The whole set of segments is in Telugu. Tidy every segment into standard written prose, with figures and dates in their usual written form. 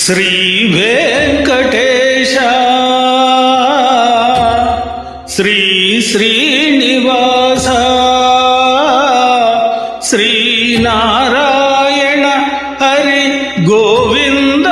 శ్రీ వెంకటేశ శ్రీ శ్రీనివాస శ్రీనారాయణ హరి గోవింద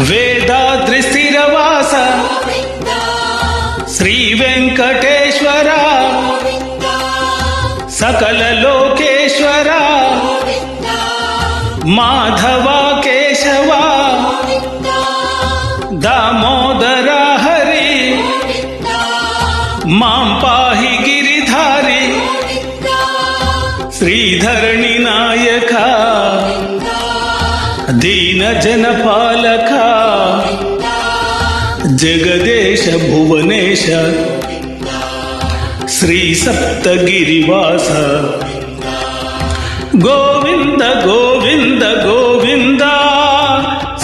వేదాద్రి స్థిరవాస శ్రీ వెంకటేశ్వర సకల లోకేశ్వర మాధవ కేశవ దామోదర హరి మాం పాహి గిరిధారి శ్రీధరణి నాయక దీన జన పాలక జగదేశ భువనేశ శ్రీ సప్తగిరివాస గోవింద గోవింద గోవింద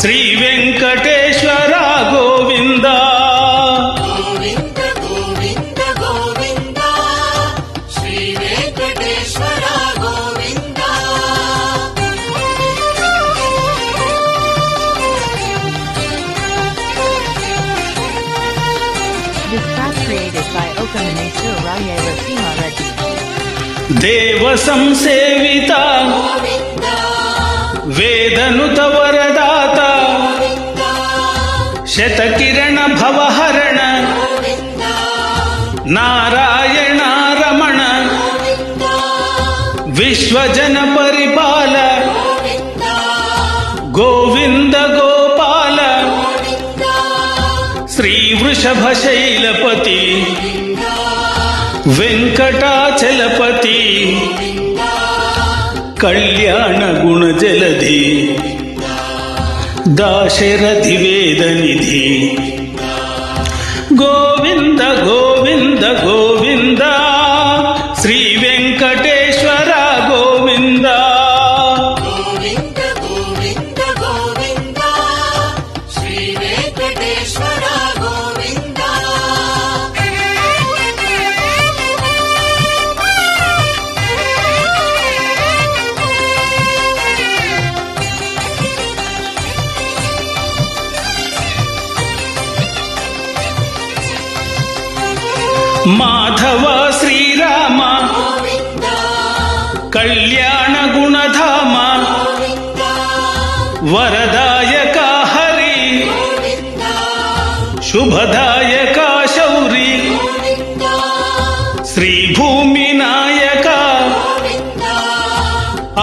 శ్రీ వెంకటేశ్వర గోవింద దేవ సంసేవిత వేదనుత వరదాత శతకిరణ భవహరణ నారాయణ రమణ విశ్వజన పరిపాల గోవింద గోపాల శ్రీ వృషభ శైలపతి వెంకటాచలపతి కళ్యాణ గుణ జలధి దాశరథి వేదనిధి గోవింద గోవింద గోవింద శ్రీ వెంకటేశ్వర గోవింద మాధవ శ్రీరామ కళ్యాణ గుణధామ వరదాయక హరి శుభదాయక శౌరి శ్రీభూమి నాయక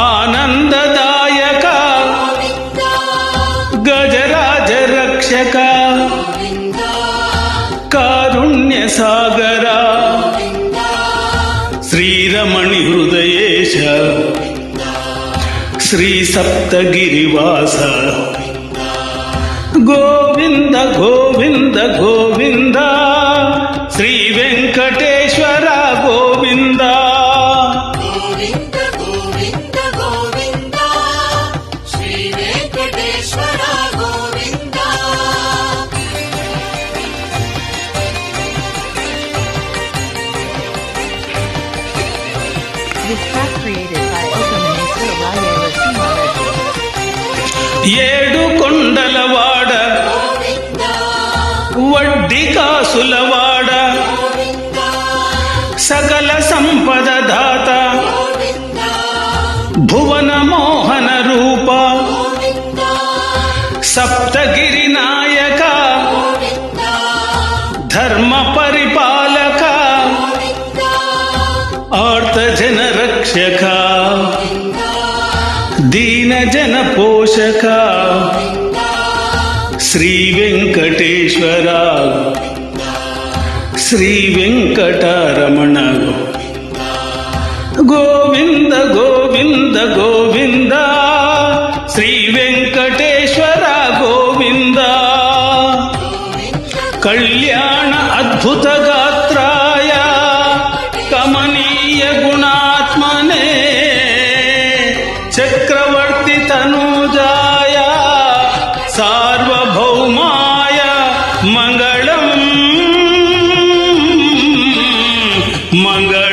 ఆనందదాయక గజరాజ రక్షక కారుణ్య సాగర శ్రీరమణి హృదయేశ శ్రీ సప్తగిరివాస గోవింద గోవింద గోవింద శ్రీ వెంకటేశ్వర గోవింద ఏడు కొండలవాడ వడ్డీ కాసులవాడ సకల సంపద దాత భువన మోహన రూప సప్తగిరి నాయక ధర్మ పరిపాలక ఆర్త జన రక్షక దీన జన పోషక శ్రీ వెంకటేశ్వర శ్రీ వెంకటరమణ గోవింద గోవింద గోవింద శ్రీ వెంకటేశ్వర గోవింద కళ్యాణ అద్భుత గాత్రాయ కమనీయ గుణాత్మనే చక్రవర్తి తనూజాయ సార్వభౌమాయ మంగళం మంగళం.